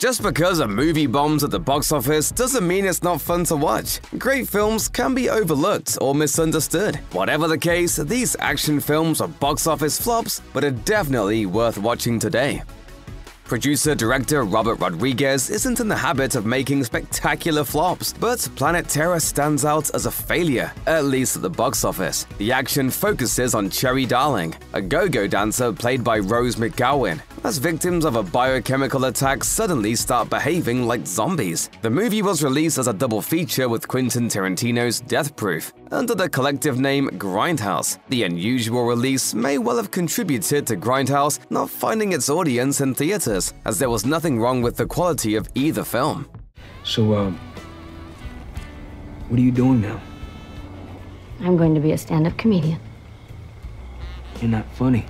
Just because a movie bombs at the box office doesn't mean it's not fun to watch. Great films can be overlooked or misunderstood. Whatever the case, these action films are box office flops, but are definitely worth watching today. Producer-director Robert Rodriguez isn't in the habit of making spectacular flops, but Planet Terror stands out as a failure, at least at the box office. The action focuses on Cherry Darling, a go-go dancer played by Rose McGowan, as victims of a biochemical attack suddenly start behaving like zombies. The movie was released as a double feature with Quentin Tarantino's Death Proof, under the collective name Grindhouse. The unusual release may well have contributed to Grindhouse not finding its audience in theaters, as there was nothing wrong with the quality of either film. So, what are you doing now? I'm going to be a stand-up comedian. You're not funny.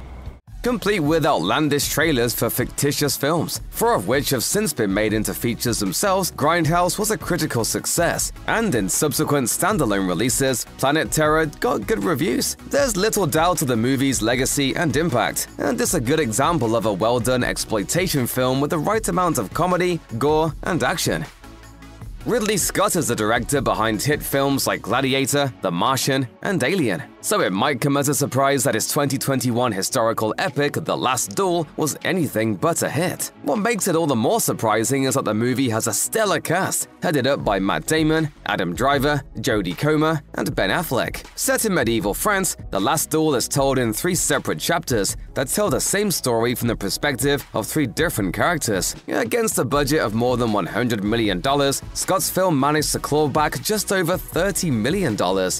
Complete with outlandish trailers for fictitious films, 4 of which have since been made into features themselves, Grindhouse was a critical success, and in subsequent standalone releases, Planet Terror got good reviews. There's little doubt of the movie's legacy and impact, and it's a good example of a well-done exploitation film with the right amount of comedy, gore, and action. Ridley Scott is the director behind hit films like Gladiator, The Martian, and Alien, so it might come as a surprise that his 2021 historical epic, The Last Duel, was anything but a hit. What makes it all the more surprising is that the movie has a stellar cast, headed up by Matt Damon, Adam Driver, Jodie Comer, and Ben Affleck. Set in medieval France, The Last Duel is told in 3 separate chapters that tell the same story from the perspective of 3 different characters. Against a budget of more than $100 million, Scott's film managed to claw back just over $30 million,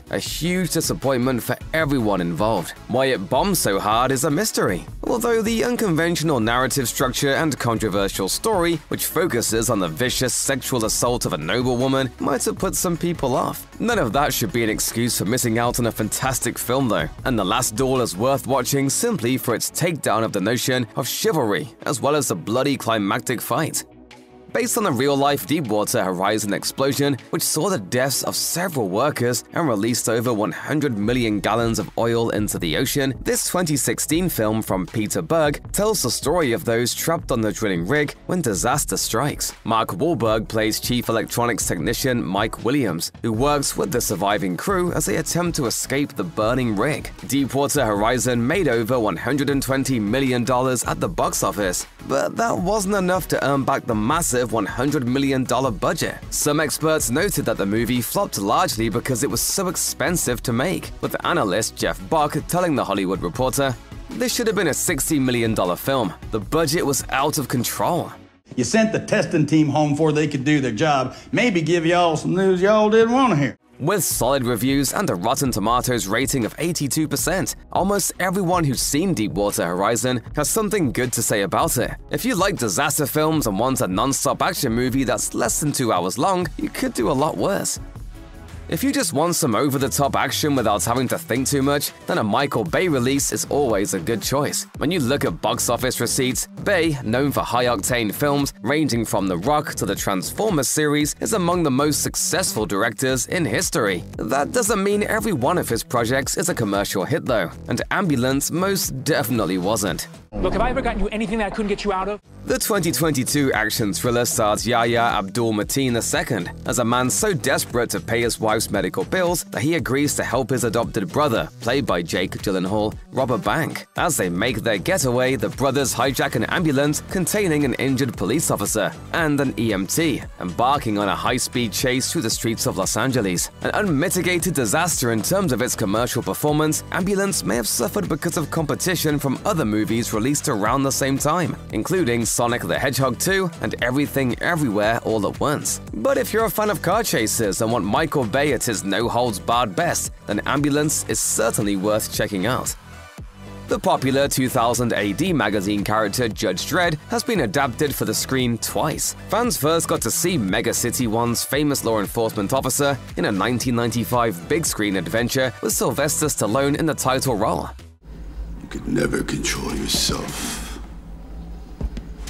a huge disappointment for everyone involved. Why it bombed so hard is a mystery, although the unconventional narrative structure and controversial story, which focuses on the vicious sexual assault of a noblewoman, might have put some people off. None of that should be an excuse for missing out on a fantastic film though, and The Last Duel is worth watching simply for its takedown of the notion of chivalry, as well as a bloody climactic fight. Based on a real-life Deepwater Horizon explosion, which saw the deaths of several workers and released over 100 million gallons of oil into the ocean, this 2016 film from Peter Berg tells the story of those trapped on the drilling rig when disaster strikes. Mark Wahlberg plays Chief Electronics Technician Mike Williams, who works with the surviving crew as they attempt to escape the burning rig. Deepwater Horizon made over $120 million at the box office, but that wasn't enough to earn back the massive $100 million budget. Some experts noted that the movie flopped largely because it was so expensive to make, with analyst Jeff Bock telling The Hollywood Reporter, "This should have been a $60 million film. The budget was out of control." You sent the testing team home before they could do their job, maybe give y'all some news y'all didn't want to hear. With solid reviews and a Rotten Tomatoes rating of 82%, almost everyone who's seen Deepwater Horizon has something good to say about it. If you like disaster films and want a non-stop action movie that's less than 2 hours long, you could do a lot worse. If you just want some over-the-top action without having to think too much, then a Michael Bay release is always a good choice. When you look at box office receipts, Bay, known for high-octane films ranging from The Rock to the Transformers series, is among the most successful directors in history. That doesn't mean every one of his projects is a commercial hit though, and Ambulance most definitely wasn't. Look, have I ever gotten you anything that I couldn't get you out of? The 2022 action thriller stars Yahya Abdul-Mateen II as a man so desperate to pay his wife's medical bills that he agrees to help his adopted brother, played by Jake Gyllenhaal, rob a bank. As they make their getaway, the brothers hijack an ambulance containing an injured police officer and an EMT, embarking on a high-speed chase through the streets of Los Angeles. An unmitigated disaster in terms of its commercial performance, Ambulance may have suffered because of competition from other movies released around the same time, including Sonic the Hedgehog 2 and Everything Everywhere All at Once. But if you're a fan of car chases and want Michael Bay at his no-holds-barred best, then Ambulance is certainly worth checking out. The popular 2000 AD magazine character Judge Dredd has been adapted for the screen twice. Fans first got to see Mega City 1's famous law enforcement officer in a 1995 big-screen adventure with Sylvester Stallone in the title role. You could never control yourself.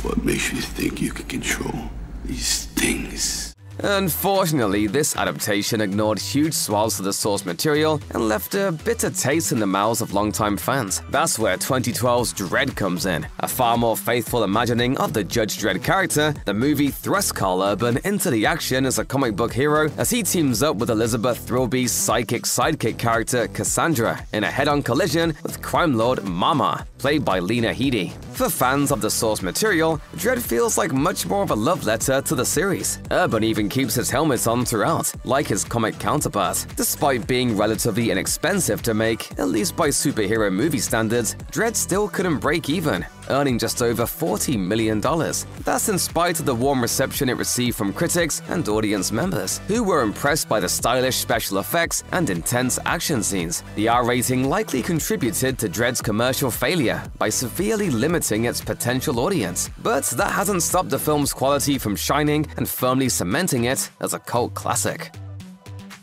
What makes you think you can control these things? Unfortunately, this adaptation ignored huge swaths of the source material and left a bitter taste in the mouths of longtime fans. That's where 2012's Dredd comes in. A far more faithful imagining of the Judge Dredd character, the movie thrusts Carl Urban into the action as a comic book hero as he teams up with Elizabeth Thrillby's psychic sidekick character Cassandra in a head-on collision with crime lord Mama, played by Lena Headey. For fans of the source material, Dredd feels like much more of a love letter to the series. Urban even keeps his helmet on throughout, like his comic counterpart. Despite being relatively inexpensive to make, at least by superhero movie standards, Dredd still couldn't break even, earning just over $40 million. That's in spite of the warm reception it received from critics and audience members, who were impressed by the stylish special effects and intense action scenes. The R rating likely contributed to Dredd's commercial failure by severely limiting its potential audience, but that hasn't stopped the film's quality from shining and firmly cementing it as a cult classic.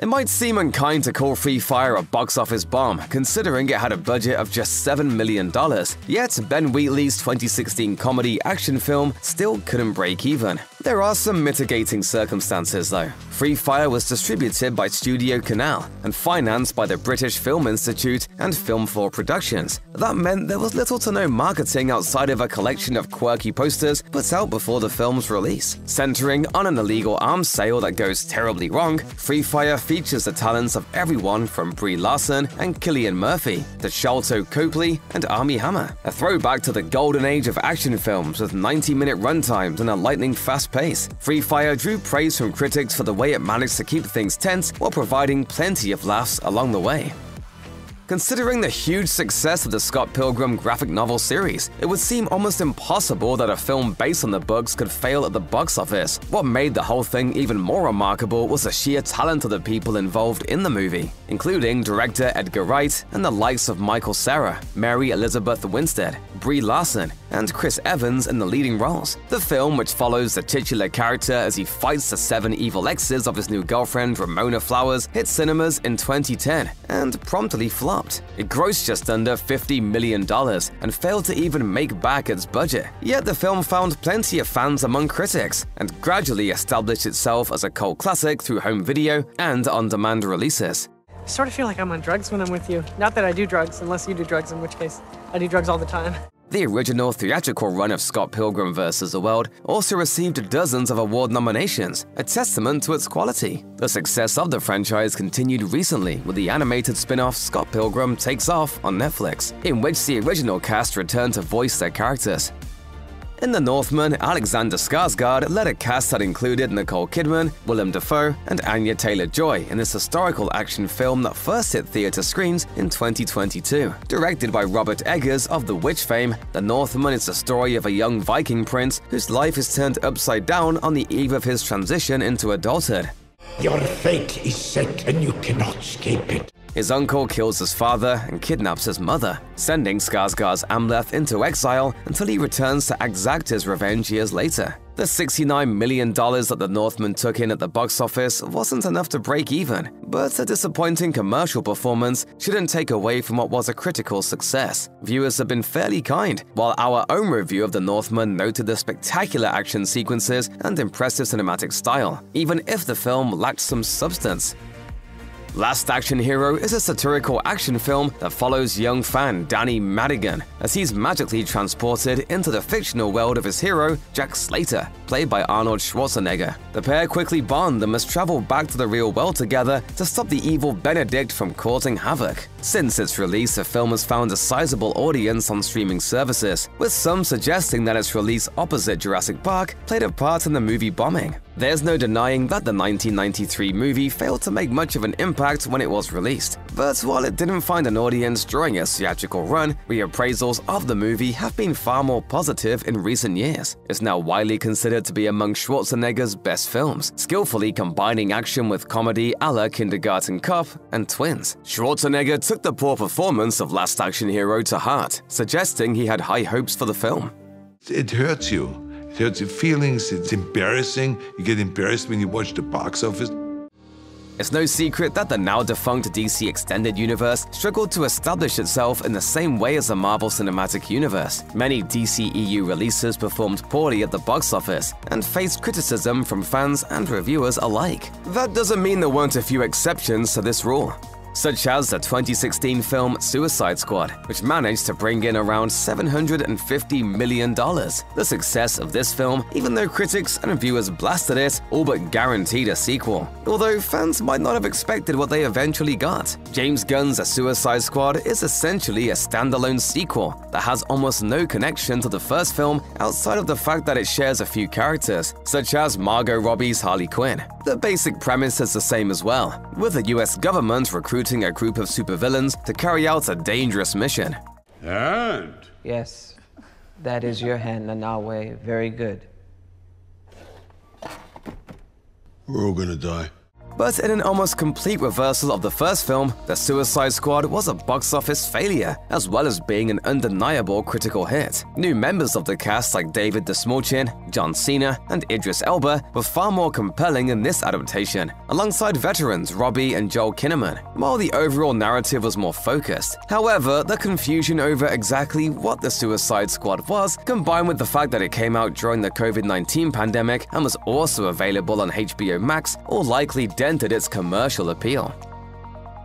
It might seem unkind to call Free Fire a box office bomb, considering it had a budget of just $7 million, yet Ben Wheatley's 2016 comedy action film still couldn't break even. There are some mitigating circumstances, though. Free Fire was distributed by Studio Canal and financed by the British Film Institute and Film 4 Productions. That meant there was little to no marketing outside of a collection of quirky posters put out before the film's release. Centering on an illegal arms sale that goes terribly wrong, Free Fire features the talents of everyone from Brie Larson and Cillian Murphy to Sharlto Copley and Armie Hammer, a throwback to the golden age of action films with 90-minute runtimes and a lightning-fast pace. Free Fire drew praise from critics for the way it managed to keep things tense while providing plenty of laughs along the way. Considering the huge success of the Scott Pilgrim graphic novel series, it would seem almost impossible that a film based on the books could fail at the box office. What made the whole thing even more remarkable was the sheer talent of the people involved in the movie, including director Edgar Wright and the likes of Michael Cera, Mary Elizabeth Winstead, Brie Larson, and Chris Evans in the leading roles. The film, which follows the titular character as he fights the 7 evil exes of his new girlfriend Ramona Flowers, hit cinemas in 2010 and promptly flopped. It grossed just under $50 million and failed to even make back its budget. Yet the film found plenty of fans among critics and gradually established itself as a cult classic through home video and on-demand releases. I sort of feel like I'm on drugs when I'm with you. Not that I do drugs, unless you do drugs, in which case I do drugs all the time. The original theatrical run of Scott Pilgrim vs. the World also received dozens of award nominations, a testament to its quality. The success of the franchise continued recently with the animated spin-off Scott Pilgrim Takes Off on Netflix, in which the original cast returned to voice their characters. In The Northman, Alexander Skarsgård led a cast that included Nicole Kidman, Willem Dafoe, and Anya Taylor-Joy in this historical action film that first hit theater screens in 2022. Directed by Robert Eggers of The Witch fame, The Northman is the story of a young Viking prince whose life is turned upside down on the eve of his transition into adulthood. Your fate is set and you cannot escape it. His uncle kills his father and kidnaps his mother, sending Skarsgård's Amleth into exile until he returns to exact his revenge years later. The $69 million that The Northman took in at the box office wasn't enough to break even, but a disappointing commercial performance shouldn't take away from what was a critical success. Viewers have been fairly kind, while our own review of The Northman noted the spectacular action sequences and impressive cinematic style, even if the film lacked some substance. Last Action Hero is a satirical action film that follows young fan Danny Madigan as he's magically transported into the fictional world of his hero, Jack Slater, played by Arnold Schwarzenegger. The pair quickly bond and must travel back to the real world together to stop the evil Benedict from causing havoc. Since its release, the film has found a sizable audience on streaming services, with some suggesting that its release opposite Jurassic Park played a part in the movie bombing. There's no denying that the 1993 movie failed to make much of an impact when it was released, but while it didn't find an audience during its theatrical run, reappraisals of the movie have been far more positive in recent years. It's now widely considered to be among Schwarzenegger's best films, skillfully combining action with comedy a la Kindergarten Cop and Twins. Schwarzenegger took the poor performance of Last Action Hero to heart, suggesting he had high hopes for the film. It hurts you. It hurts your feelings, it's embarrassing. You get embarrassed when you watch the box office. It's no secret that the now-defunct DC Extended Universe struggled to establish itself in the same way as the Marvel Cinematic Universe. Many DCEU releases performed poorly at the box office and faced criticism from fans and reviewers alike. That doesn't mean there weren't a few exceptions to this rule, such as the 2016 film Suicide Squad, which managed to bring in around $750 million. The success of this film, even though critics and reviewers blasted it, all but guaranteed a sequel, although fans might not have expected what they eventually got. James Gunn's The Suicide Squad is essentially a standalone sequel that has almost no connection to the first film outside of the fact that it shares a few characters, such as Margot Robbie's Harley Quinn. The basic premise is the same as well, with the US government recruiting a group of supervillains to carry out a dangerous mission. And? Yes, that is your hand, Nanawe. Very good. We're all gonna die. But in an almost complete reversal of the first film, The Suicide Squad was a box office failure, as well as being an undeniable critical hit. New members of the cast like David Dastmalchian, John Cena, and Idris Elba were far more compelling in this adaptation, alongside veterans Robbie and Joel Kinnaman, while the overall narrative was more focused. However, the confusion over exactly what The Suicide Squad was, combined with the fact that it came out during the COVID-19 pandemic and was also available on HBO Max, all likely dented its commercial appeal.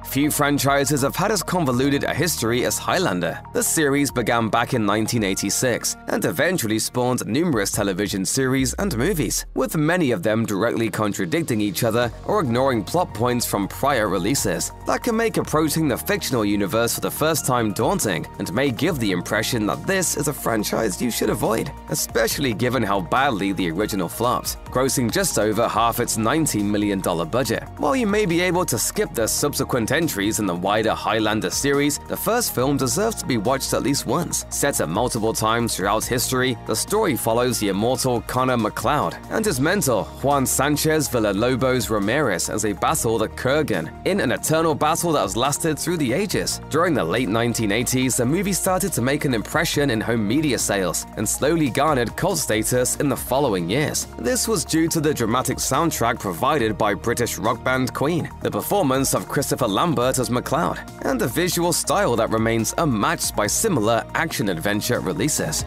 Few franchises have had as convoluted a history as Highlander. The series began back in 1986 and eventually spawned numerous television series and movies, with many of them directly contradicting each other or ignoring plot points from prior releases. That can make approaching the fictional universe for the first time daunting and may give the impression that this is a franchise you should avoid, especially given how badly the original flopped, grossing just over half its $19 million budget. While you may be able to skip the subsequent entries in the wider Highlander series, the first film deserves to be watched at least once. Set at multiple times throughout history, the story follows the immortal Connor MacLeod and his mentor, Juan Sanchez Villalobos Ramirez, as they battle the Kurgan in an eternal battle that has lasted through the ages. During the late 1980s, the movie started to make an impression in home media sales and slowly garnered cult status in the following years. This was due to the dramatic soundtrack provided by British rock band Queen, the performance of Christopher Lambert as MacLeod, and a visual style that remains unmatched by similar action-adventure releases.